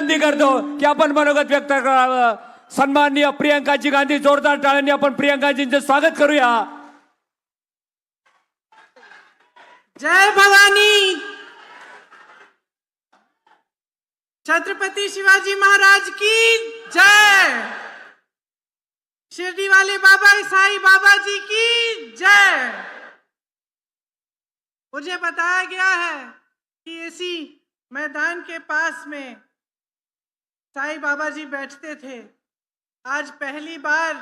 विनंती करतो की आपण मनोगत व्यक्त करावं. सन्माननीय प्रियंकाजी गांधी, जोरदार टाळ्यांनी आपण प्रियंकाजींचे स्वागत करूया. जय भवानी. छत्रपति शिवाजी महाराज की जय. शिरडी वाले बाबा साईं बाबा जी की जय. मुझे बताया गया है कि इसी मैदान के पास में साईं बाबा जी बैठते थे. आज पहली बार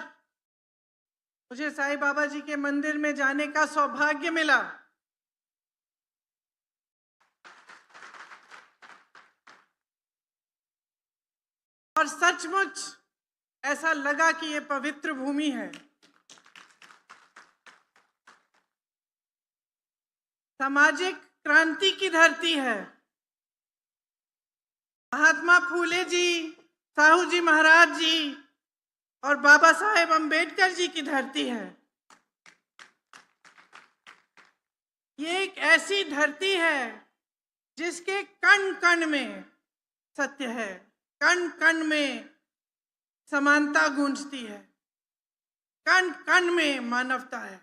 मुझे साईं बाबा जी के मंदिर में जाने का सौभाग्य मिला. और सचमुच ऐसा लगा कि ये पवित्र भूमि है. सामाजिक क्रांति की धरती है. महात्मा फूले जी, साहू जी महाराज जी और बाबा साहेब अंबेडकर जी की धरती है. ये एक ऐसी धरती है जिसके कण कण में सत्य है, कण कण में समानता गूंजती है, कण कण में मानवता है.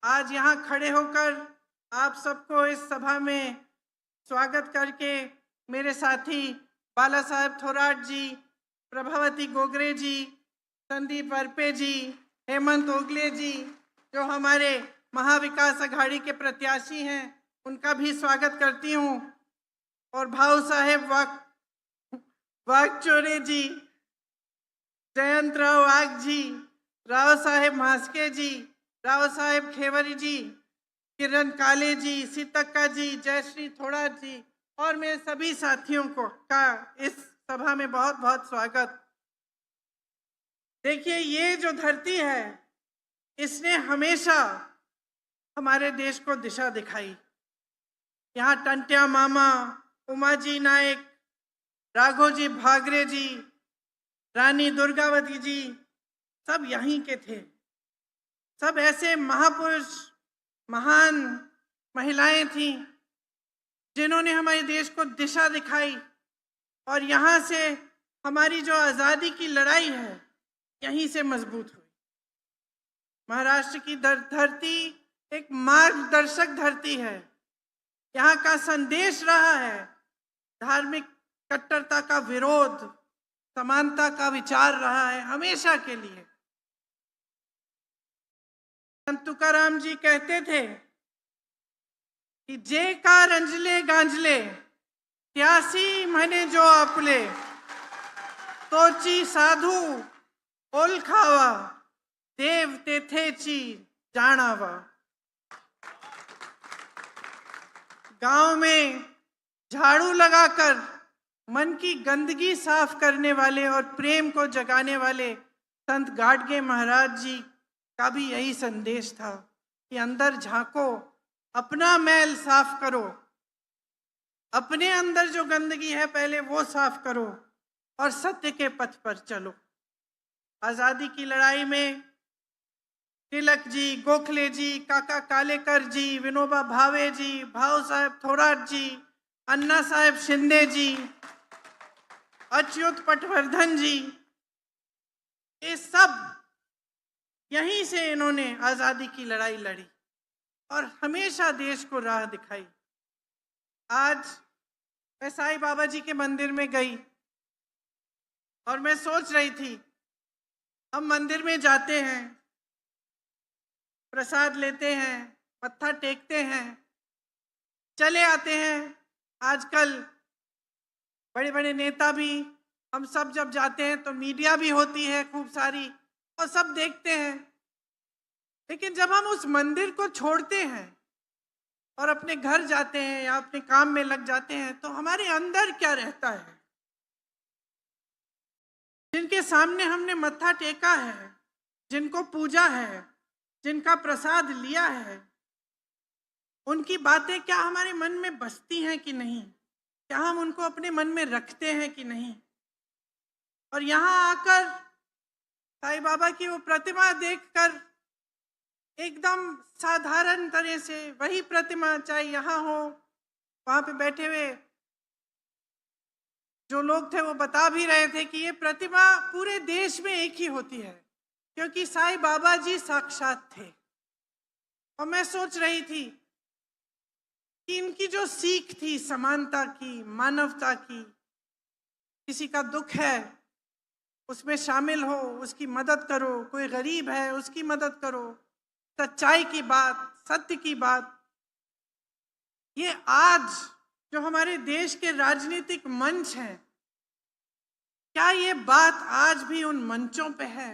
आज यहाँ खड़े होकर आप सबको इस सभा में स्वागत करके मेरे साथी बाला साहेब थोराट जी, प्रभावती गोगरे जी, संदीप वरपे जी, हेमंत ओगले जी, जो हमारे महाविकास अघाड़ी के प्रत्याशी हैं, उनका भी स्वागत करती हूँ. और भाऊ साहेब वागचोरे जी, जयंत राव वाघ जी, राव साहेब मास्के जी, राव साहेब खेवरी जी, किरण काले जी, सीतक्का जी, जयश्री थोराट जी और मेरे सभी साथियों का इस सभा में बहुत बहुत स्वागत. देखिए, ये जो धरती है इसने हमेशा हमारे देश को दिशा दिखाई. यहाँ टंट्या मामा, उमाजी नायक, राघोजी भागरे जी, रानी दुर्गावती जी सब यहीं के थे. सब ऐसे महापुरुष, महान महिलाएं थीं जिन्होंने हमारे देश को दिशा दिखाई. और यहाँ से हमारी जो आज़ादी की लड़ाई है यहीं से मजबूत हुई. महाराष्ट्र की धरती एक मार्गदर्शक धरती है. यहाँ का संदेश रहा है धार्मिक कट्टरता का विरोध, समानता का विचार रहा है हमेशा के लिए. संत तुकाराम जी कहते थे कि जे का रंजले गांजले त्यासी म्हणे जो आपले, तोची साधू ओळखावा, देव तेथेची जाणावा. गांव में झाड़ू लगाकर मन की गंदगी साफ करने वाले और प्रेम को जगाने वाले संत गाडगे महाराज जी का भी यही संदेश था कि अंदर झांको, अपना मैल साफ करो, अपने अंदर जो गंदगी है पहले वो साफ करो और सत्य के पथ पर चलो. आज़ादी की लड़ाई में तिलक जी, गोखले जी, काका कालेकर जी, विनोबा भावे जी, भाऊ साहेब थोराट जी, अन्ना साहेब शिंदे जी, अच्युत पटवर्धन जी, ये सब यहीं से इन्होंने आज़ादी की लड़ाई लड़ी और हमेशा देश को राह दिखाई. आज मैं साईं बाबा जी के मंदिर में गई और मैं सोच रही थी, हम मंदिर में जाते हैं, प्रसाद लेते हैं, मत्था टेकते हैं, चले आते हैं. आजकल बड़े बड़े नेता भी, हम सब जब जाते हैं तो मीडिया भी होती है खूब सारी और सब देखते हैं. लेकिन जब हम उस मंदिर को छोड़ते हैं और अपने घर जाते हैं या अपने काम में लग जाते हैं तो हमारे अंदर क्या रहता है. जिनके सामने हमने मत्था टेका है, जिनको पूजा है, जिनका प्रसाद लिया है, उनकी बातें क्या हमारे मन में बसती हैं कि नहीं, क्या हम उनको अपने मन में रखते हैं कि नहीं. और यहाँ आकर साईं बाबा की वो प्रतिमा देखकर एकदम साधारण तरह से वही प्रतिमा, चाहे यहाँ हो, वहाँ पे बैठे हुए जो लोग थे वो बता भी रहे थे कि ये प्रतिमा पूरे देश में एक ही होती है, क्योंकि साईं बाबा जी साक्षात थे। और मैं सोच रही थी कि इनकी जो सीख थी समानता की, मानवता की, किसी का दुख है उसमें शामिल हो, उसकी मदद करो, कोई गरीब है उसकी मदद करो, सच्चाई की बात, सत्य की बात, ये आज जो हमारे देश के राजनीतिक मंच हैं, क्या ये बात आज भी उन मंचों पे है?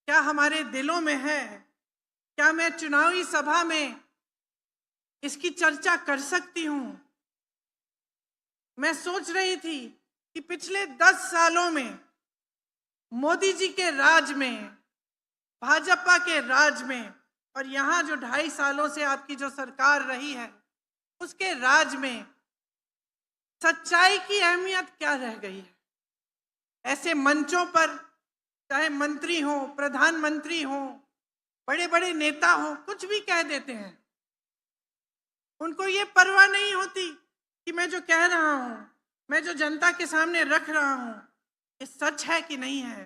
क्या हमारे दिलों में है? क्या मैं चुनावी सभा में इसकी चर्चा कर सकती हूं? मैं सोच रही थी कि पिछले 10 सालों में मोदी जी के राज में, भाजपा के राज में, और यहाँ जो 2.5 सालों से आपकी जो सरकार रही है उसके राज में सच्चाई की अहमियत क्या रह गई है? ऐसे मंचों पर चाहे मंत्री हो, प्रधानमंत्री हो, बड़े बड़े नेता हो, कुछ भी कह देते हैं। उनको ये परवाह नहीं होती कि मैं जो कह रहा हूं, मैं जो जनता के सामने रख रहा हूं, ये सच है कि नहीं है,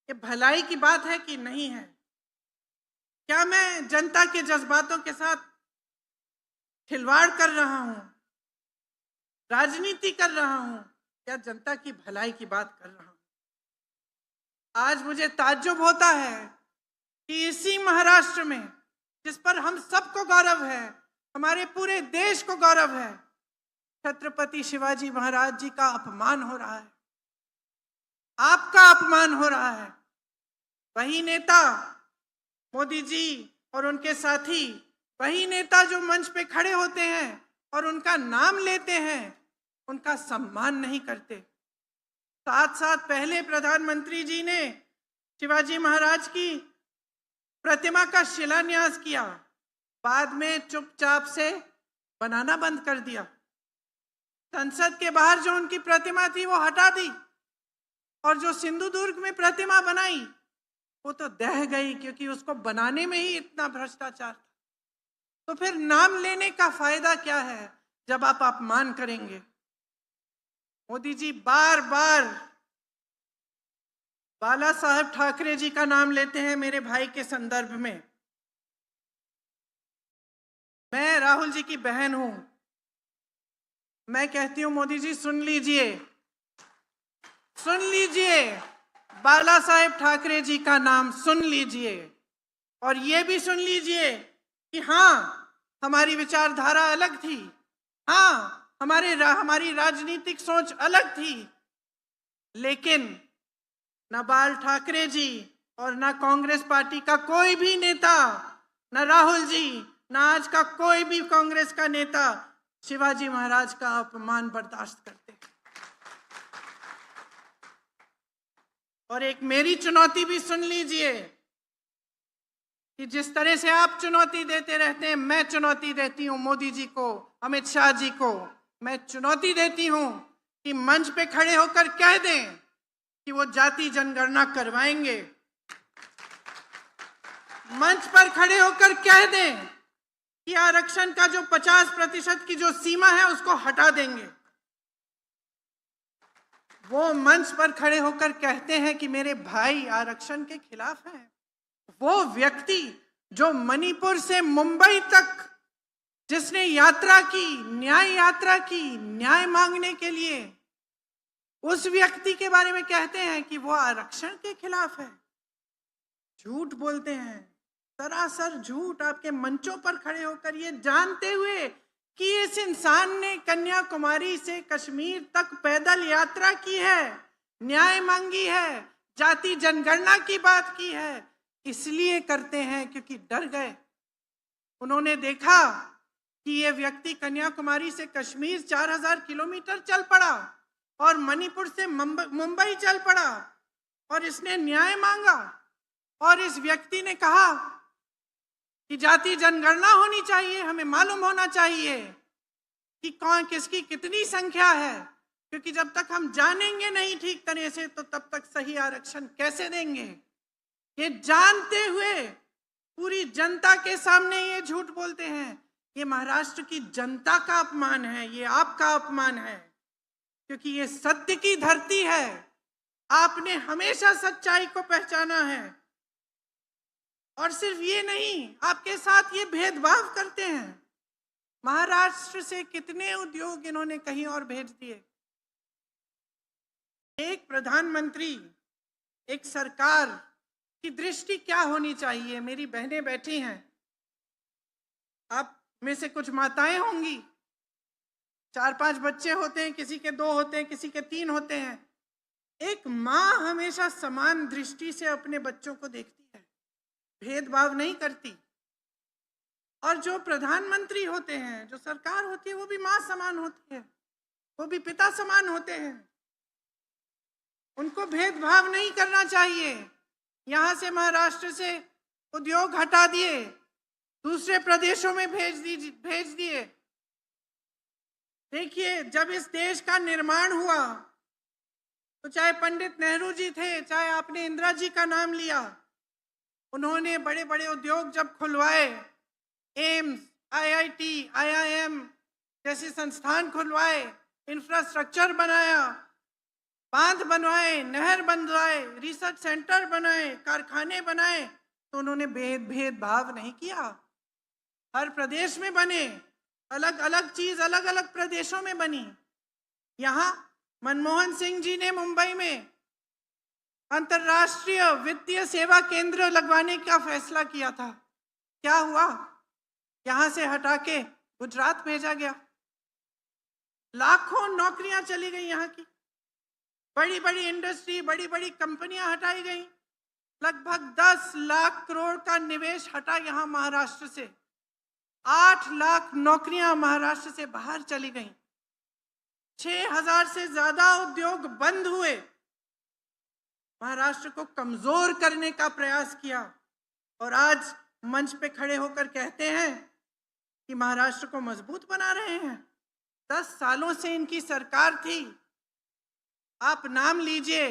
ये भलाई की बात है कि नहीं है, क्या मैं जनता के जज्बातों के साथ खिलवाड़ कर रहा हूं, राजनीति कर रहा हूं, या जनता की भलाई की बात कर रहा हूं। आज मुझे ताज्जुब होता है कि इसी महाराष्ट्र में, जिस पर हम सबको गौरव है, हमारे पूरे देश को गौरव है, छत्रपति शिवाजी महाराज जी का अपमान हो रहा है, आपका अपमान हो रहा है। वही नेता मोदी जी और उनके साथी, वही नेता जो मंच पे खड़े होते हैं और उनका नाम लेते हैं, उनका सम्मान नहीं करते। 7 साल पहले प्रधानमंत्री जी ने शिवाजी महाराज की प्रतिमा का शिलान्यास किया, बाद में चुपचाप से बनाना बंद कर दिया। संसद के बाहर जो उनकी प्रतिमा थी वो हटा दी, और जो सिंधुदुर्ग में प्रतिमा बनाई वो तो दह गई, क्योंकि उसको बनाने में ही इतना भ्रष्टाचार था। तो फिर नाम लेने का फायदा क्या है जब आप अपमान करेंगे? मोदी जी बार बार बाला साहेब ठाकरे जी का नाम लेते हैं मेरे भाई के संदर्भ में। मैं राहुल जी की बहन हूं, मैं कहती हूं मोदी जी सुन लीजिए, सुन लीजिए, बाला साहेब ठाकरे जी का नाम सुन लीजिए, और ये भी सुन लीजिए कि हाँ, हमारी विचारधारा अलग थी, हाँ, हमारी राजनीतिक सोच अलग थी, लेकिन न बाल ठाकरे जी और न कांग्रेस पार्टी का कोई भी नेता, न राहुल जी, न आज का कोई भी कांग्रेस का नेता शिवाजी महाराज का अपमान बर्दाश्त करते। और एक मेरी चुनौती भी सुन लीजिए कि जिस तरह से आप चुनौती देते रहते हैं, मैं चुनौती देती हूं मोदी जी को, अमित शाह जी को। मैं चुनौती देती हूं कि मंच पे खड़े होकर कह दें कि वो जाति जनगणना करवाएंगे, मंच पर खड़े होकर कह दें कि आरक्षण का जो 50% की जो सीमा है उसको हटा देंगे। वो मंच पर खड़े होकर कहते हैं कि मेरे भाई आरक्षण के खिलाफ हैं। वो व्यक्ति जो मणिपुर से मुंबई तक जिसने यात्रा की, न्याय यात्रा की, न्याय मांगने के लिए, उस व्यक्ति के बारे में कहते हैं कि वो आरक्षण के खिलाफ है। झूठ बोलते हैं, सरासर झूठ, आपके मंचों पर खड़े होकर, ये जानते हुए कि इस इंसान ने कन्याकुमारी से कश्मीर तक पैदल यात्रा की है, न्याय मांगी है, जाति जनगणना की बात की है। इसलिए करते हैं क्योंकि डर गए। उन्होंने देखा कि ये व्यक्ति कन्याकुमारी से कश्मीर 4000 किलोमीटर चल पड़ा और मणिपुर से मुंबई चल पड़ा, और इसने न्याय मांगा, और इस व्यक्ति ने कहा कि जाति जनगणना होनी चाहिए, हमें मालूम होना चाहिए कि कौन किसकी कितनी संख्या है, क्योंकि जब तक हम जानेंगे नहीं ठीक तरह से तो तब तक सही आरक्षण कैसे देंगे। ये जानते हुए पूरी जनता के सामने ये झूठ बोलते हैं। ये महाराष्ट्र की जनता का अपमान है, ये आपका अपमान है। क्योंकि ये सत्य की धरती है। आपने हमेशा सच्चाई को पहचाना है। और सिर्फ ये नहीं, आपके साथ ये भेदभाव करते हैं। महाराष्ट्र से कितने उद्योग इन्होंने कहीं और भेज दिए। एक प्रधानमंत्री, एक सरकार की दृष्टि क्या होनी चाहिए? मेरी बहनें बैठी हैं, आप में से कुछ माताएं होंगी, 4-5 बच्चे होते हैं, किसी के 2 होते हैं, किसी के 3 होते हैं। एक माँ हमेशा समान दृष्टि से अपने बच्चों को देखती है, भेदभाव नहीं करती। और जो प्रधानमंत्री होते हैं, जो सरकार होती है, वो भी माँ समान होती है, वो भी पिता समान होते हैं। उनको भेदभाव नहीं करना चाहिए। यहाँ से महाराष्ट्र से उद्योग हटा दिए, दूसरे प्रदेशों में भेज दिए। देखिए, जब इस देश का निर्माण हुआ तो चाहे पंडित नेहरू जी थे, चाहे आपने इंदिरा जी का नाम लिया, उन्होंने बड़े बड़े उद्योग जब खुलवाए, एम्स, आईआईटी, आईआईएम जैसे संस्थान खुलवाए, इंफ्रास्ट्रक्चर बनाया, बांध बनवाए, नहर बनवाए, रिसर्च सेंटर बनाए, कारखाने बनाए, तो उन्होंने भेदभाव नहीं किया। हर प्रदेश में बने, अलग अलग चीज अलग अलग प्रदेशों में बनी। यहाँ मनमोहन सिंह जी ने मुंबई में अंतर्राष्ट्रीय वित्तीय सेवा केंद्र लगवाने का फैसला किया था। क्या हुआ? यहाँ से हटा के गुजरात भेजा गया। लाखों नौकरियां चली गई यहाँ की, बड़ी बड़ी इंडस्ट्री, बड़ी बड़ी कंपनियां हटाई गई। लगभग 10 लाख करोड़ का निवेश हटा यहाँ महाराष्ट्र से। 8 लाख नौकरियां महाराष्ट्र से बाहर चली गईं। 6000 से ज्यादा उद्योग बंद हुए। महाराष्ट्र को कमजोर करने का प्रयास किया और आज मंच पे खड़े होकर कहते हैं कि महाराष्ट्र को मजबूत बना रहे हैं। 10 सालों से इनकी सरकार थी। आप नाम लीजिए,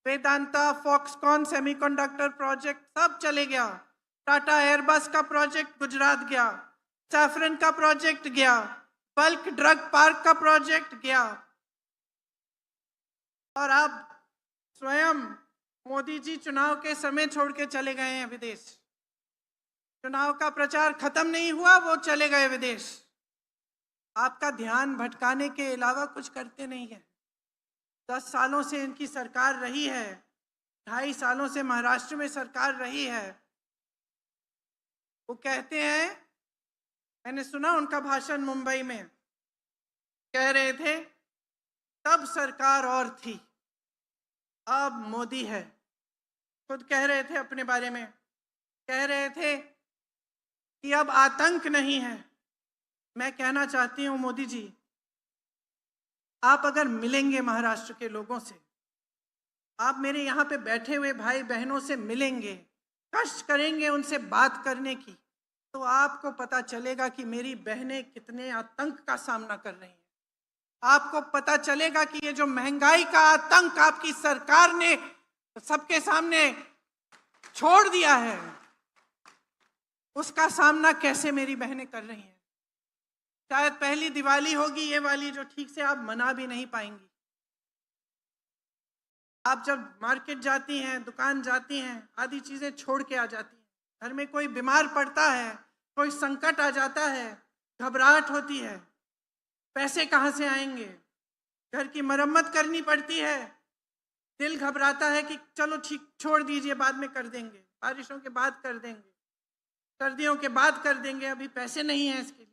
वेदांता, फॉक्सकॉन सेमीकंडक्टर प्रोजेक्ट सब चले गया। टाटा एयरबस का प्रोजेक्ट गुजरात गया, सैफरन का प्रोजेक्ट गया, बल्क ड्रग पार्क का प्रोजेक्ट गया। और अब स्वयं मोदी जी चुनाव के समय छोड़ के चले गए हैं विदेश। चुनाव का प्रचार खत्म नहीं हुआ, वो चले गए विदेश। आपका ध्यान भटकाने के अलावा कुछ करते नहीं है। 10 सालों से इनकी सरकार रही है, 2.5 सालों से महाराष्ट्र में सरकार रही है। वो कहते हैं, मैंने सुना उनका भाषण मुंबई में, कह रहे थे तब सरकार और थी, अब मोदी है। खुद कह रहे थे अपने बारे में, कह रहे थे कि अब आतंक नहीं है। मैं कहना चाहती हूं मोदी जी, आप अगर मिलेंगे महाराष्ट्र के लोगों से, आप मेरे यहाँ पे बैठे हुए भाई बहनों से मिलेंगे, कष्ट करेंगे उनसे बात करने की, तो आपको पता चलेगा कि मेरी बहनें कितने आतंक का सामना कर रही हैं। आपको पता चलेगा कि ये जो महंगाई का आतंक आपकी सरकार ने सबके सामने छोड़ दिया है, उसका सामना कैसे मेरी बहनें कर रही हैं। शायद पहली दिवाली होगी ये वाली जो ठीक से आप मना भी नहीं पाएंगी। आप जब मार्केट जाती हैं, दुकान जाती हैं, आदि चीजें छोड़ के आ जाती हैं। घर में कोई बीमार पड़ता है, कोई संकट आ जाता है, घबराहट होती है, पैसे कहाँ से आएंगे, घर की मरम्मत करनी पड़ती है, दिल घबराता है कि चलो ठीक छोड़ दीजिए, बाद में कर देंगे, बारिशों के बाद कर देंगे, सर्दियों के बाद कर देंगे, अभी पैसे नहीं है इसके लिए।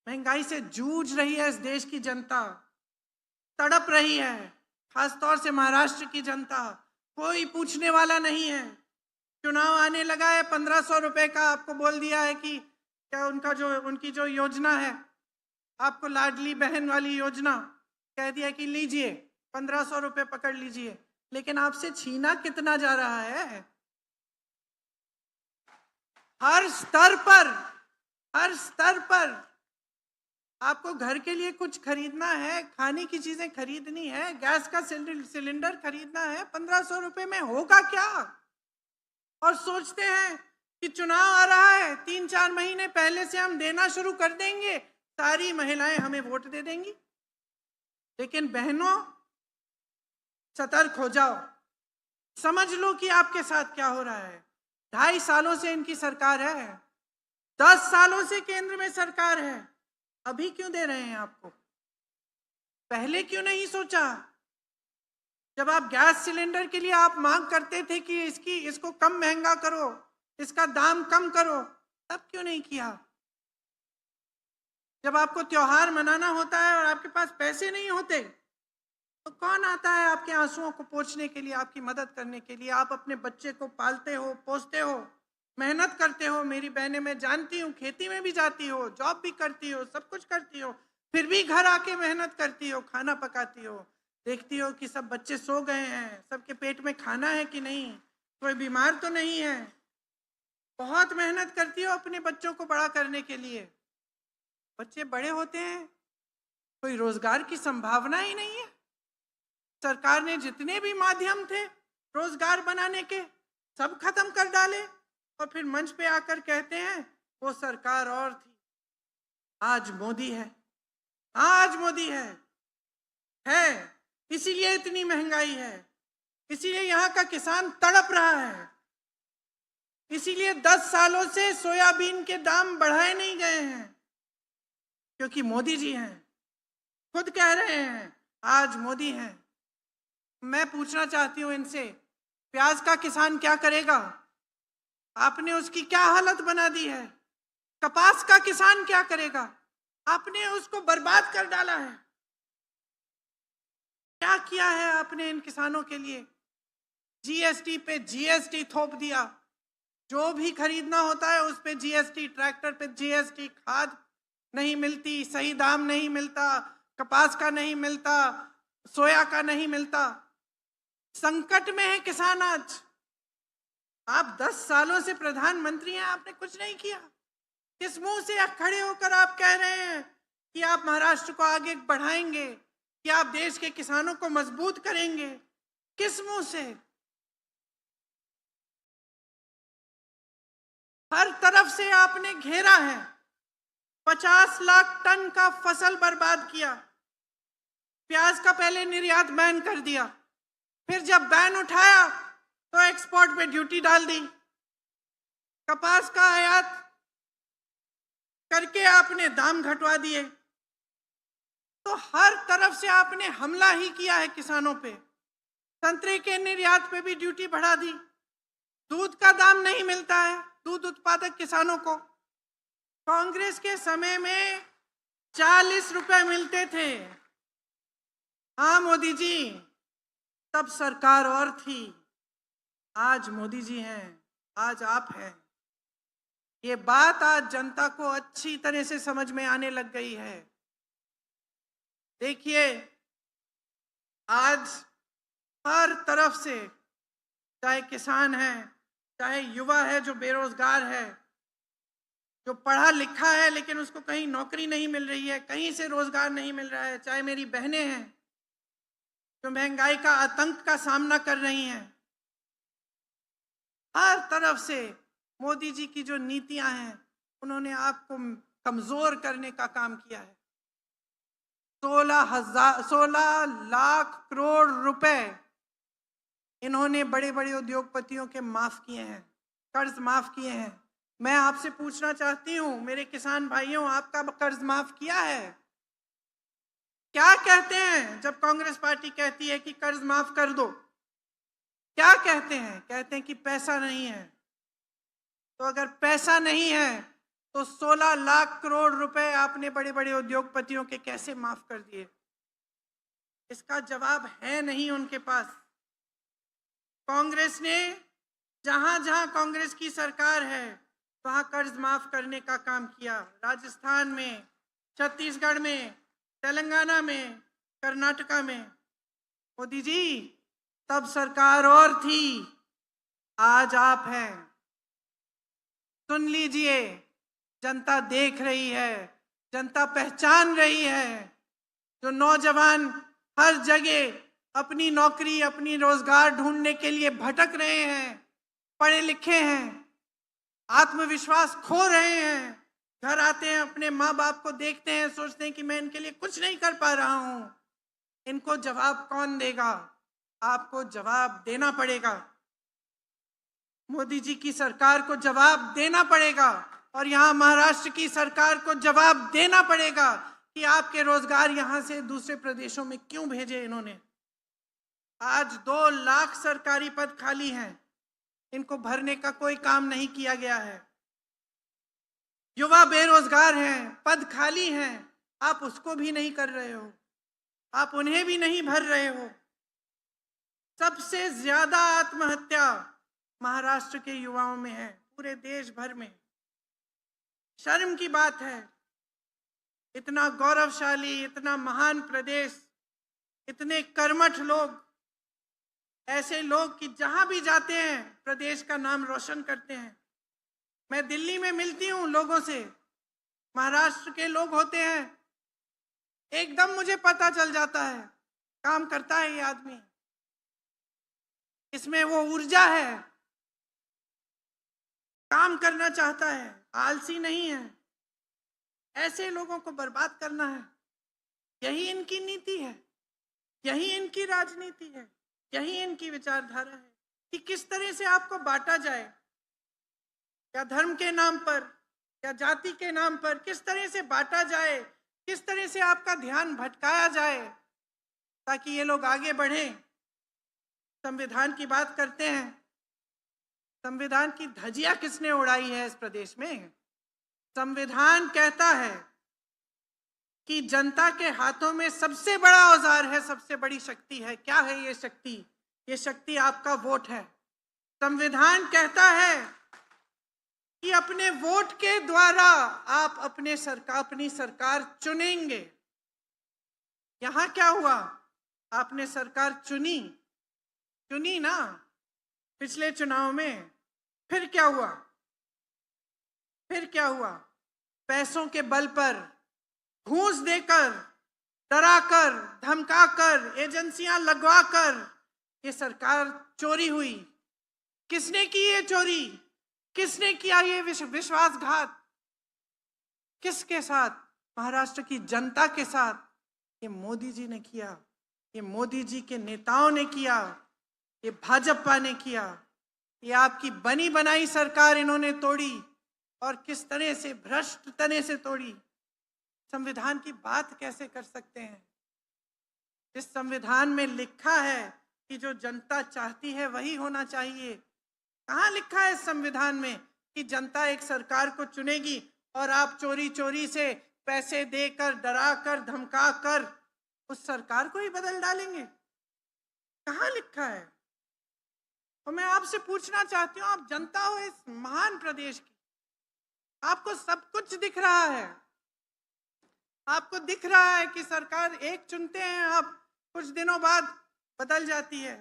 महंगाई से जूझ रही है इस देश की जनता, तड़प रही है, खासतौर से महाराष्ट्र की जनता। कोई पूछने वाला नहीं है। चुनाव आने लगा है, 1500 रुपए का आपको बोल दिया है कि क्या उनकी जो योजना है, आपको लाडली बहन वाली योजना कह दिया कि लीजिए 1500 रुपए पकड़ लीजिए, लेकिन आपसे छीना कितना जा रहा है। हर स्तर पर आपको घर के लिए कुछ खरीदना है, खाने की चीजें खरीदनी है, गैस का सिलेंडर खरीदना है, 1500 रुपए में होगा क्या। और सोचते हैं कि चुनाव आ रहा है, 3-4 महीने पहले से हम देना शुरू कर देंगे, सारी महिलाएं हमें वोट दे देंगी। लेकिन बहनों, सतर्क हो जाओ, समझ लो कि आपके साथ क्या हो रहा है। 2.5 सालों से इनकी सरकार है, 10 सालों से केंद्र में सरकार है, अभी क्यों दे रहे हैं आपको? पहले क्यों नहीं सोचा? जब आप गैस सिलेंडर के लिए आप मांग करते थे कि इसको कम महंगा करो, इसका दाम कम करो, तब क्यों नहीं किया? जब आपको त्योहार मनाना होता है और आपके पास पैसे नहीं होते, तो कौन आता है आपके आंसुओं को पोंछने के लिए, आपकी मदद करने के लिए? आप अपने बच्चे को पालते हो, पोसते हो, मेहनत करते हो। मेरी बहनें, मैं जानती हूँ, खेती में भी जाती हो, जॉब भी करती हो, सब कुछ करती हो, फिर भी घर आके मेहनत करती हो, खाना पकाती हो, देखती हो कि सब बच्चे सो गए हैं, सबके पेट में खाना है कि नहीं, कोई बीमार तो नहीं है। बहुत मेहनत करती हो अपने बच्चों को बड़ा करने के लिए। बच्चे बड़े होते हैं, कोई रोजगार की संभावना ही नहीं है। सरकार ने जितने भी माध्यम थे रोजगार बनाने के, सब खत्म कर डाले, और फिर मंच पे आकर कहते हैं वो सरकार और थी, आज मोदी है। आज मोदी है इसीलिए इतनी महंगाई है, इसीलिए यहाँ का किसान तड़प रहा है, इसीलिए 10 सालों से सोयाबीन के दाम बढ़ाए नहीं गए हैं, क्योंकि मोदी जी हैं। खुद कह रहे हैं आज मोदी हैं। मैं पूछना चाहती हूँ इनसे, प्याज का किसान क्या करेगा? आपने उसकी क्या हालत बना दी है। कपास का किसान क्या करेगा? आपने उसको बर्बाद कर डाला है। क्या किया है आपने इन किसानों के लिए? जीएसटी पे जीएसटी थोप दिया, जो भी खरीदना होता है उस पे जीएसटी, ट्रैक्टर पे जीएसटी, खाद नहीं मिलती, सही दाम नहीं मिलता, कपास का नहीं मिलता, सोया का नहीं मिलता। संकट में है किसान आज। आप 10 सालों से प्रधानमंत्री हैं, आपने कुछ नहीं किया। किस मुंह से खड़े होकर आप कह रहे हैं कि आप महाराष्ट्र को आगे बढ़ाएंगे, कि आप देश के किसानों को मजबूत करेंगे? किस मुंह से? हर तरफ से आपने घेरा है, 50 लाख टन का फसल बर्बाद किया। प्याज का पहले निर्यात बैन कर दिया, फिर जब बैन उठाया तो एक्सपोर्ट पे ड्यूटी डाल दी। कपास का आयात करके आपने दाम घटवा दिए। तो हर तरफ से आपने हमला ही किया है किसानों पे। संतरे के निर्यात पे भी ड्यूटी बढ़ा दी। दूध का दाम नहीं मिलता है दूध उत्पादक किसानों को। कांग्रेस के समय में 40 रुपए मिलते थे। हाँ मोदी जी, तब सरकार और थी, आज मोदी जी हैं, आज आप हैं। ये बात आज जनता को अच्छी तरह से समझ में आने लग गई है। देखिए, आज हर तरफ से, चाहे किसान है, चाहे युवा है जो बेरोजगार है, जो पढ़ा लिखा है लेकिन उसको कहीं नौकरी नहीं मिल रही है, कहीं से रोजगार नहीं मिल रहा है, चाहे मेरी बहनें हैं जो महंगाई का आतंक का सामना कर रही हैं, हर तरफ से मोदी जी की जो नीतियां हैं उन्होंने आपको कमजोर करने का काम किया है। 16 लाख करोड़ रुपए इन्होंने बड़े बड़े उद्योगपतियों के माफ किए हैं, कर्ज माफ किए हैं। मैं आपसे पूछना चाहती हूं मेरे किसान भाइयों, आपका कर्ज माफ किया है? क्या कहते हैं जब कांग्रेस पार्टी कहती है कि कर्ज माफ कर दो? क्या कहते हैं? कहते हैं कि पैसा नहीं है। तो अगर पैसा नहीं है तो 16 लाख करोड़ रुपए आपने बड़े बड़े उद्योगपतियों के कैसे माफ कर दिए? इसका जवाब है नहीं उनके पास। कांग्रेस ने जहां जहां कांग्रेस की सरकार है वहां कर्ज माफ करने का काम किया। राजस्थान में, छत्तीसगढ़ में, तेलंगाना में, कर्नाटका में। मोदी जी, तब सरकार और थी, आज आप हैं। सुन लीजिए, जनता देख रही है, जनता पहचान रही है। जो नौजवान हर जगह अपनी नौकरी, अपनी रोजगार ढूंढने के लिए भटक रहे हैं, पढ़े लिखे हैं, आत्मविश्वास खो रहे हैं, घर आते हैं, अपने माँ बाप को देखते हैं, सोचते हैं कि मैं इनके लिए कुछ नहीं कर पा रहा हूं। इनको जवाब कौन देगा? आपको जवाब देना पड़ेगा। मोदी जी की सरकार को जवाब देना पड़ेगा और यहाँ महाराष्ट्र की सरकार को जवाब देना पड़ेगा कि आपके रोजगार यहाँ से दूसरे प्रदेशों में क्यों भेजे इन्होंने। आज 2 लाख सरकारी पद खाली हैं, इनको भरने का कोई काम नहीं किया गया है। युवा बेरोजगार हैं, पद खाली हैं, आप उसको भी नहीं कर रहे हो, आप उन्हें भी नहीं भर रहे हो। सबसे ज्यादा आत्महत्या महाराष्ट्र के युवाओं में है, पूरे देश भर में। शर्म की बात है, इतना गौरवशाली, इतना महान प्रदेश, इतने कर्मठ लोग, ऐसे लोग कि जहां भी जाते हैं प्रदेश का नाम रोशन करते हैं। मैं दिल्ली में मिलती हूं लोगों से, महाराष्ट्र के लोग होते हैं, एकदम मुझे पता चल जाता है काम करता है ये आदमी, इसमें वो ऊर्जा है, काम करना चाहता है, आलसी नहीं है। ऐसे लोगों को बर्बाद करना है, यही इनकी नीति है, यही इनकी राजनीति है, यही इनकी विचारधारा है कि किस तरह से आपको बांटा जाए, या धर्म के नाम पर या जाति के नाम पर किस तरह से बांटा जाए, किस तरह से आपका ध्यान भटकाया जाए ताकि ये लोग आगे बढ़ें। संविधान की बात करते हैं, संविधान की धज्जियां किसने उड़ाई है इस प्रदेश में? संविधान कहता है कि जनता के हाथों में सबसे बड़ा औजार है, सबसे बड़ी शक्ति है। क्या है ये शक्ति? ये शक्ति आपका वोट है। संविधान कहता है कि अपने वोट के द्वारा आप अपनी सरकार चुनेंगे। यहां क्या हुआ? आपने सरकार चुनी ना पिछले चुनाव में, फिर क्या हुआ? पैसों के बल पर, घूस देकर, डराकर, धमकाकर, एजेंसियां लगवाकर ये सरकार चोरी हुई। किसने की ये चोरी? किसने किया ये विश्वासघात? किसके साथ? महाराष्ट्र की जनता के साथ। ये मोदी जी ने किया, ये मोदी जी के नेताओं ने किया, ये भाजपा ने किया। ये आपकी बनी बनाई सरकार इन्होंने तोड़ी, और किस तरह से, भ्रष्ट तरह से तोड़ी। संविधान की बात कैसे कर सकते हैं? इस संविधान में लिखा है कि जो जनता चाहती है वही होना चाहिए। कहाँ लिखा है इस संविधान में कि जनता एक सरकार को चुनेगी और आप चोरी चोरी से पैसे देकर, डराकर, धमकाकर उस सरकार को ही बदल डालेंगे? कहाँ लिखा है? और मैं आपसे पूछना चाहती हूँ, आप जनता हो इस महान प्रदेश की, आपको सब कुछ दिख रहा है, आपको दिख रहा है कि सरकार एक चुनते हैं, आप कुछ दिनों बाद बदल जाती है।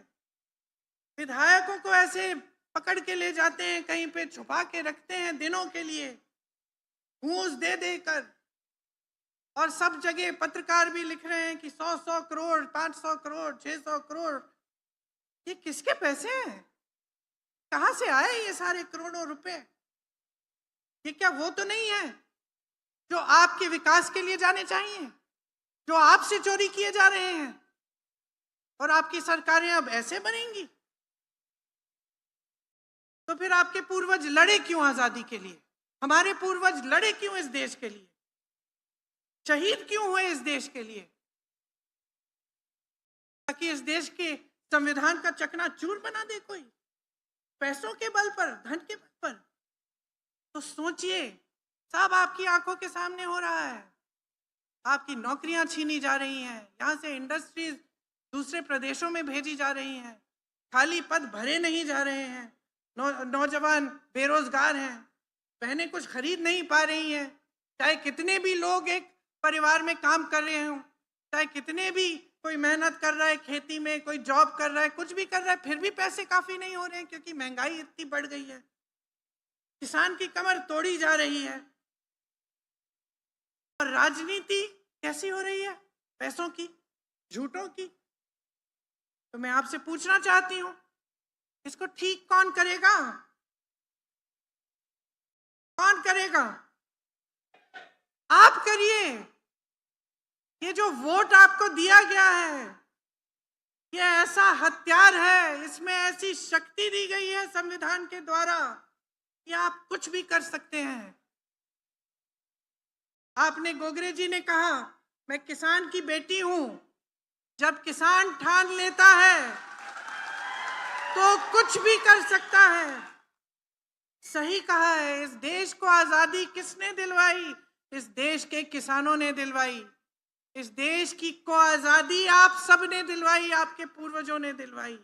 विधायकों को ऐसे पकड़ के ले जाते हैं, कहीं पे छुपा के रखते हैं दिनों के लिए, घूस दे देकर। और सब जगह पत्रकार भी लिख रहे हैं कि 100 करोड़, 500 करोड़, 600 करोड़। ये किसके पैसे हैं? कहां से आए ये सारे करोड़ों रुपए? ये क्या वो तो नहीं है जो आपके विकास के लिए जाने चाहिए, जो आपसे चोरी किए जा रहे हैं? और आपकी सरकारें अब ऐसे बनेंगी? तो फिर आपके पूर्वज लड़े क्यों आजादी के लिए? हमारे पूर्वज लड़े क्यों इस देश के लिए? शहीद क्यों हुए इस देश के लिए? ताकि इस देश के संविधान का चकनाचूर बना दे कोई, पैसों के बल पर, धन के बल पर। तो सोचिए, सब आपकी आंखों के सामने हो रहा है। आपकी नौकरियां छीनी जा रही हैं, यहाँ से इंडस्ट्रीज दूसरे प्रदेशों में भेजी जा रही हैं, खाली पद भरे नहीं जा रहे हैं, नौजवान बेरोजगार हैं, बहनें कुछ खरीद नहीं पा रही हैं। चाहे कितने भी लोग एक परिवार में काम कर रहे हों, चाहे कितने भी कोई मेहनत कर रहा है, खेती में कोई जॉब कर रहा है, कुछ भी कर रहा है, फिर भी पैसे काफी नहीं हो रहे हैं क्योंकि महंगाई इतनी बढ़ गई है। किसान की कमर तोड़ी जा रही है। और राजनीति कैसी हो रही है? पैसों की, झूठों की। तो मैं आपसे पूछना चाहती हूं, इसको ठीक कौन करेगा? कौन करेगा? आप करिए। ये जो वोट आपको दिया गया है, ये ऐसा हथियार है, इसमें ऐसी शक्ति दी गई है संविधान के द्वारा कि आप कुछ भी कर सकते हैं। आपने, गोगरे जी ने कहा, मैं किसान की बेटी हूं। जब किसान ठान लेता है तो कुछ भी कर सकता है। सही कहा है। इस देश को आजादी किसने दिलवाई? इस देश के किसानों ने दिलवाई। इस देश की को आजादी आप सबने दिलवाई, आपके पूर्वजों ने दिलवाई।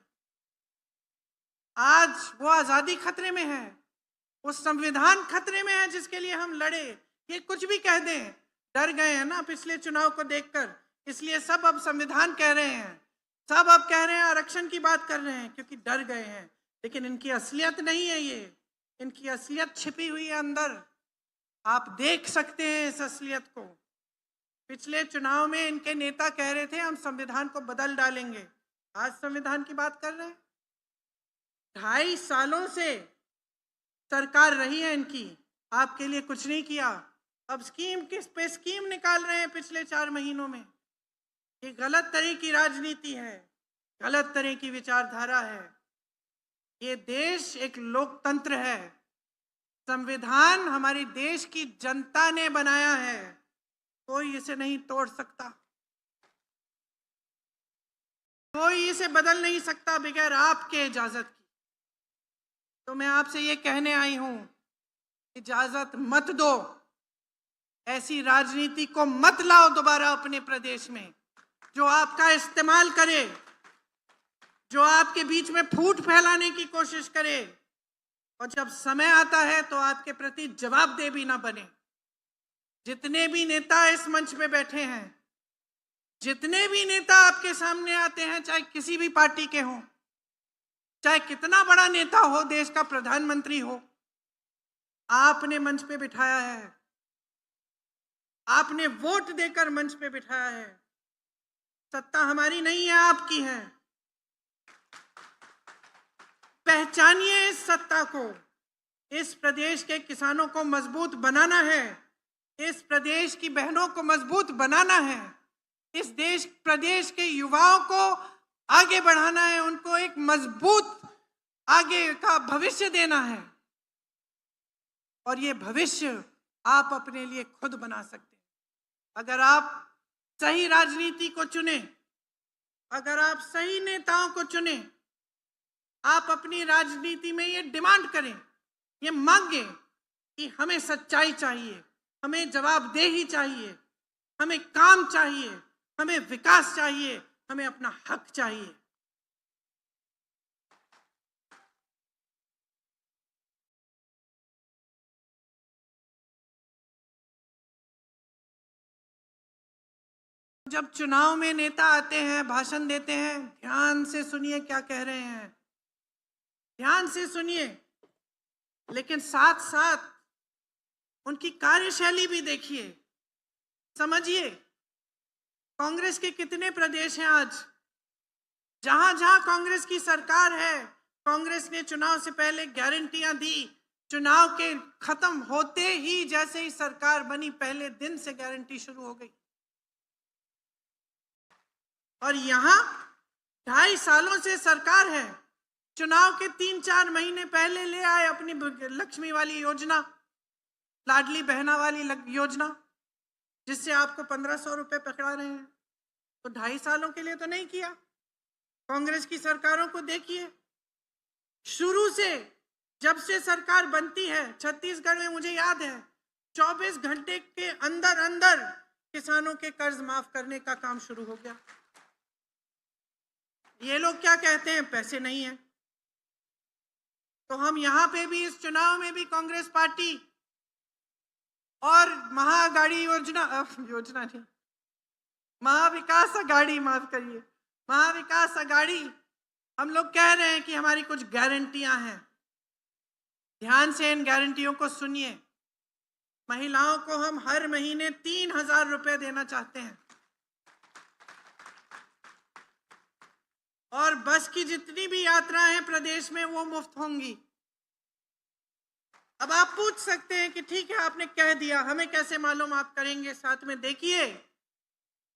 आज वो आजादी खतरे में है, वो संविधान खतरे में है जिसके लिए हम लड़े। ये कुछ भी कह दें, डर गए हैं ना पिछले चुनाव को देखकर, इसलिए सब अब संविधान कह रहे हैं, सब अब कह रहे हैं आरक्षण की बात कर रहे हैं, क्योंकि डर गए हैं। लेकिन इनकी असलियत नहीं है ये, इनकी असलियत छिपी हुई है अंदर। आप देख सकते हैं इस असलियत को। पिछले चुनाव में इनके नेता कह रहे थे हम संविधान को बदल डालेंगे, आज संविधान की बात कर रहे हैं। 2.5 सालों से सरकार रही है इनकी, आपके लिए कुछ नहीं किया। अब स्कीम किस पे स्कीम निकाल रहे हैं पिछले 4 महीनों में। ये गलत तरह की राजनीति है, गलत तरह की विचारधारा है। ये देश एक लोकतंत्र है, संविधान हमारी देश की जनता ने बनाया है, कोई इसे नहीं तोड़ सकता, कोई इसे बदल नहीं सकता बगैर आपके इजाजत की। तो मैं आपसे ये कहने आई हूं, इजाजत मत दो, ऐसी राजनीति को मत लाओ दोबारा अपने प्रदेश में, जो आपका इस्तेमाल करे, जो आपके बीच में फूट फैलाने की कोशिश करे, और जब समय आता है तो आपके प्रति जवाबदेह भी ना बने। जितने भी नेता इस मंच पे बैठे हैं, जितने भी नेता आपके सामने आते हैं, चाहे किसी भी पार्टी के हों, चाहे कितना बड़ा नेता हो, देश का प्रधानमंत्री हो, आपने मंच पे बिठाया है, आपने वोट देकर मंच पे बिठाया है। सत्ता हमारी नहीं है, आपकी है। पहचानिए इस सत्ता को। इस प्रदेश के किसानों को मजबूत बनाना है, इस प्रदेश की बहनों को मजबूत बनाना है, इस प्रदेश के युवाओं को आगे बढ़ाना है, उनको एक मजबूत आगे का भविष्य देना है। और ये भविष्य आप अपने लिए खुद बना सकते हैं अगर आप सही राजनीति को चुने, अगर आप सही नेताओं को चुने। आप अपनी राजनीति में ये डिमांड करें, ये मांगे कि हमें सच्चाई चाहिए, हमें जवाबदेही चाहिए, हमें काम चाहिए, हमें विकास चाहिए, हमें अपना हक चाहिए। जब चुनाव में नेता आते हैं, भाषण देते हैं, ध्यान से सुनिए क्या कह रहे हैं, ध्यान से सुनिए, लेकिन साथ साथ उनकी कार्यशैली भी देखिए, समझिए। कांग्रेस के कितने प्रदेश हैं आज, जहां जहां कांग्रेस की सरकार है, कांग्रेस ने चुनाव से पहले गारंटियां दी, चुनाव के खत्म होते ही जैसे ही सरकार बनी, पहले दिन से गारंटी शुरू हो गई। और यहां 2.5 सालों से सरकार है, चुनाव के 3-4 महीने पहले ले आए अपनी लक्ष्मी वाली योजना, लाडली बहना वाली योजना, जिससे आपको 1500 रुपए पकड़ा रहे हैं। तो 2.5 सालों के लिए तो नहीं किया। कांग्रेस की सरकारों को देखिए, शुरू से जब से सरकार बनती है, छत्तीसगढ़ में मुझे याद है 24 घंटे के अंदर अंदर किसानों के कर्ज माफ करने का काम शुरू हो गया। ये लोग क्या कहते हैं, पैसे नहीं है। तो हम यहां पे भी, इस चुनाव में भी कांग्रेस पार्टी और महाअगाड़ी योजना नहीं, महाविकास अगाड़ी, माफ करिए, महाविकास अगाड़ी, हम लोग कह रहे हैं कि हमारी कुछ गारंटियां हैं। ध्यान से इन गारंटियों को सुनिए। महिलाओं को हम हर महीने 3000 रुपए देना चाहते हैं, और बस की जितनी भी यात्राएं हैं प्रदेश में वो मुफ्त होंगी। अब आप पूछ सकते हैं कि ठीक है, आपने कह दिया, हमें कैसे मालूम आप करेंगे। साथ में देखिए,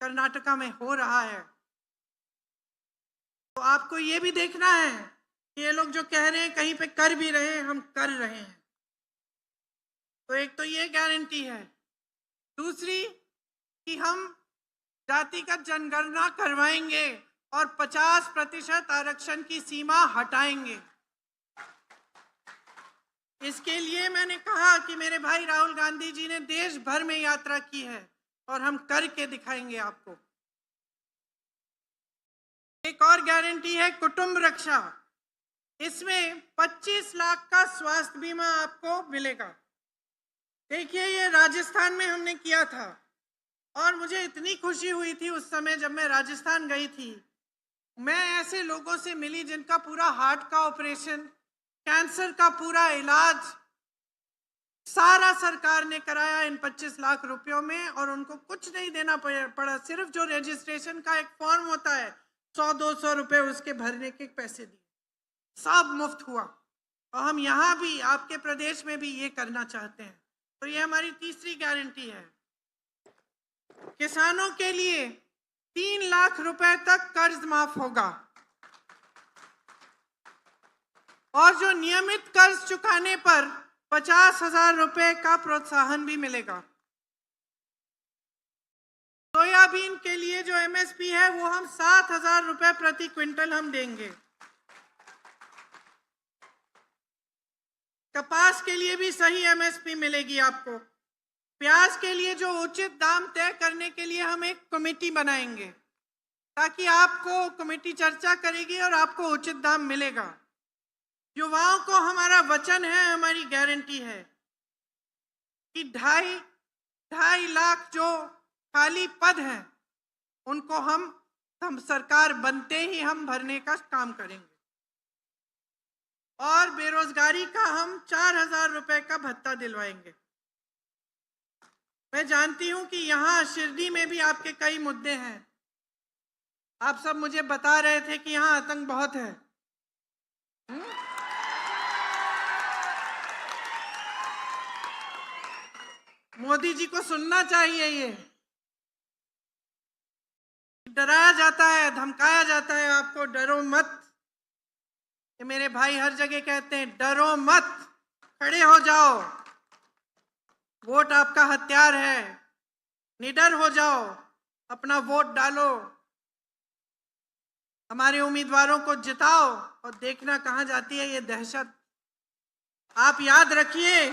कर्नाटका में हो रहा है। तो आपको ये भी देखना है कि ये लोग जो कह रहे हैं कहीं पे कर भी रहे हैं, हम कर रहे हैं। तो एक तो ये गारंटी है। दूसरी कि हम जातिगत जनगणना करवाएंगे और 50% आरक्षण की सीमा हटाएंगे। इसके लिए मैंने कहा कि मेरे भाई राहुल गांधी जी ने देश भर में यात्रा की है और हम करके दिखाएंगे आपको। एक और गारंटी है कुटुंब रक्षा। इसमें 25 लाख का स्वास्थ्य बीमा आपको मिलेगा। देखिए, ये राजस्थान में हमने किया था और मुझे इतनी खुशी हुई थी उस समय जब मैं राजस्थान गई थी। मैं ऐसे लोगों से मिली जिनका पूरा हार्ट का ऑपरेशन, कैंसर का पूरा इलाज सारा सरकार ने कराया इन 25 लाख रुपयों में, और उनको कुछ नहीं देना पड़ा। सिर्फ जो रजिस्ट्रेशन का एक फॉर्म होता है 100-200 रुपए उसके भरने के पैसे दिए, सब मुफ्त हुआ। और हम यहाँ भी आपके प्रदेश में भी ये करना चाहते हैं। तो ये हमारी तीसरी गारंटी है। किसानों के लिए 3 लाख रुपए तक कर्ज माफ होगा और जो नियमित कर्ज चुकाने पर 50,000 रुपए का प्रोत्साहन भी मिलेगा। सोयाबीन के लिए जो एमएसपी है वो हम 7,000 रुपए प्रति क्विंटल हम देंगे। कपास के लिए भी सही एमएसपी मिलेगी आपको। प्याज के लिए जो उचित दाम तय करने के लिए हम एक कमेटी बनाएंगे ताकि आपको कमेटी चर्चा करेगी और आपको उचित दाम मिलेगा। युवाओं को हमारा वचन है, हमारी गारंटी है कि 2.5 लाख जो खाली पद हैं उनको हम सरकार बनते ही हम भरने का काम करेंगे। और बेरोजगारी का हम 4,000 रुपए का भत्ता दिलवाएंगे। मैं जानती हूं कि यहाँ शिरडी में भी आपके कई मुद्दे हैं। आप सब मुझे बता रहे थे कि यहाँ आतंक बहुत है। मोदी जी को सुनना चाहिए। ये डराया जाता है, धमकाया जाता है आपको, डरो मत। ये मेरे भाई हर जगह कहते हैं डरो मत, खड़े हो जाओ, वोट आपका हथियार है, निडर हो जाओ, अपना वोट डालो, हमारे उम्मीदवारों को जिताओ और देखना कहां जाती है ये दहशत। आप याद रखिए,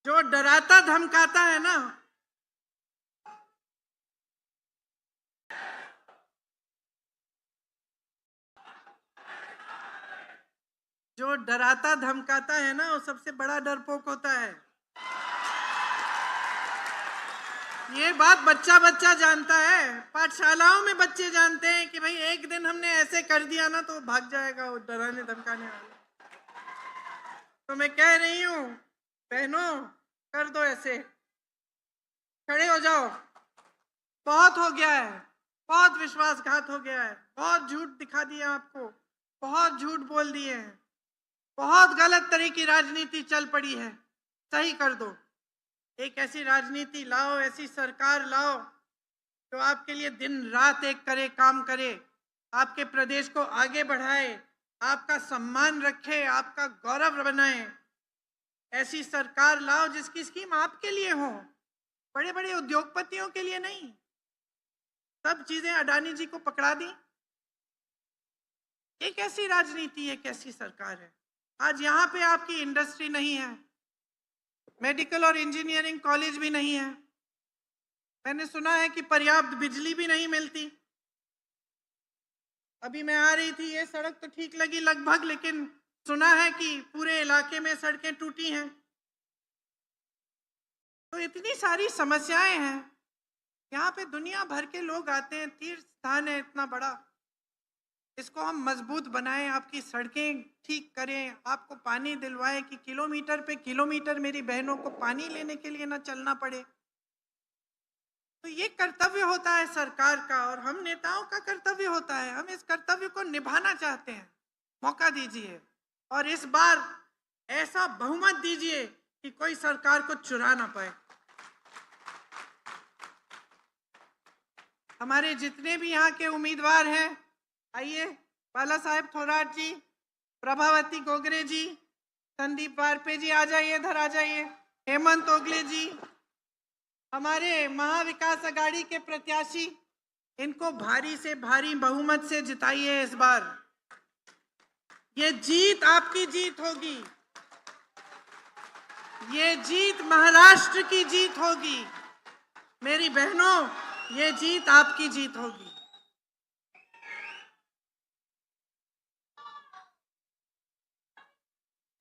जो डराता धमकाता है ना, जो डराता धमकाता है ना, वो सबसे बड़ा डरपोक होता है। ये बात बच्चा बच्चा जानता है। पाठशालाओं में बच्चे जानते हैं कि भाई एक दिन हमने ऐसे कर दिया ना तो भाग जाएगा वो डराने धमकाने वाला। तो मैं कह रही हूँ बहनों, कर दो ऐसे, खड़े हो जाओ। बहुत हो गया है, बहुत विश्वासघात हो गया है, बहुत झूठ दिखा दिया आपको, बहुत झूठ बोल दिए हैं, बहुत गलत तरह की राजनीति चल पड़ी है। सही कर दो। एक ऐसी राजनीति लाओ, ऐसी सरकार लाओ जो आपके लिए दिन रात एक करे, काम करे, आपके प्रदेश को आगे बढ़ाए, आपका सम्मान रखे, आपका गौरव बनाए। ऐसी सरकार लाओ जिसकी स्कीम आपके लिए हो, बड़े बड़े उद्योगपतियों के लिए नहीं। सब चीजें अडानी जी को पकड़ा दी। एक ऐसी राजनीति, एक ऐसी सरकार है। आज यहाँ पे आपकी इंडस्ट्री नहीं है, मेडिकल और इंजीनियरिंग कॉलेज भी नहीं है। मैंने सुना है कि पर्याप्त बिजली भी नहीं मिलती। अभी मैं आ रही थी, ये सड़क तो ठीक लगी लगभग, लेकिन सुना है कि पूरे इलाके में सड़कें टूटी हैं। तो इतनी सारी समस्याएं हैं। यहाँ पे दुनिया भर के लोग आते हैं, तीर्थ स्थान है इतना बड़ा, इसको हम मजबूत बनाएं, आपकी सड़कें ठीक करें, आपको पानी दिलवाएं कि किलोमीटर पे किलोमीटर मेरी बहनों को पानी लेने के लिए ना चलना पड़े। तो ये कर्तव्य होता है सरकार का और हम नेताओं का कर्तव्य होता है। हम इस कर्तव्य को निभाना चाहते हैं। मौका दीजिए और इस बार ऐसा बहुमत दीजिए कि कोई सरकार को चुरा ना पाए। हमारे जितने भी यहाँ के उम्मीदवार हैं, आइए, बाला साहेब थोराट जी, प्रभावती गोगरे जी, संदीप वारपे जी, आ जाइए, इधर आ जाइए, हेमंत ओगले जी, हमारे महाविकास अघाड़ी के प्रत्याशी, इनको भारी से भारी बहुमत से जिताइए इस बार। ये जीत आपकी जीत होगी, ये जीत महाराष्ट्र की जीत होगी। मेरी बहनों, ये जीत आपकी जीत होगी।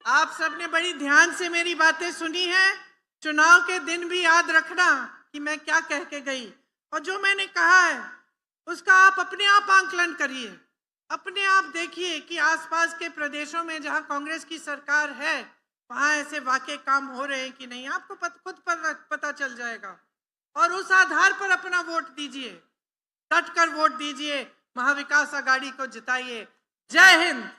आप सबने बड़ी ध्यान से मेरी बातें सुनी हैं। चुनाव के दिन भी याद रखना कि मैं क्या कह के गई, और जो मैंने कहा है उसका आप अपने आप आंकलन करिए। अपने आप देखिए कि आसपास के प्रदेशों में जहां कांग्रेस की सरकार है वहां ऐसे वाकई काम हो रहे हैं कि नहीं, आपको खुद पता चल जाएगा। और उस आधार पर अपना वोट दीजिए, डट कर वोट दीजिए, महाविकास अघाड़ी को जिताइए। जय हिंद।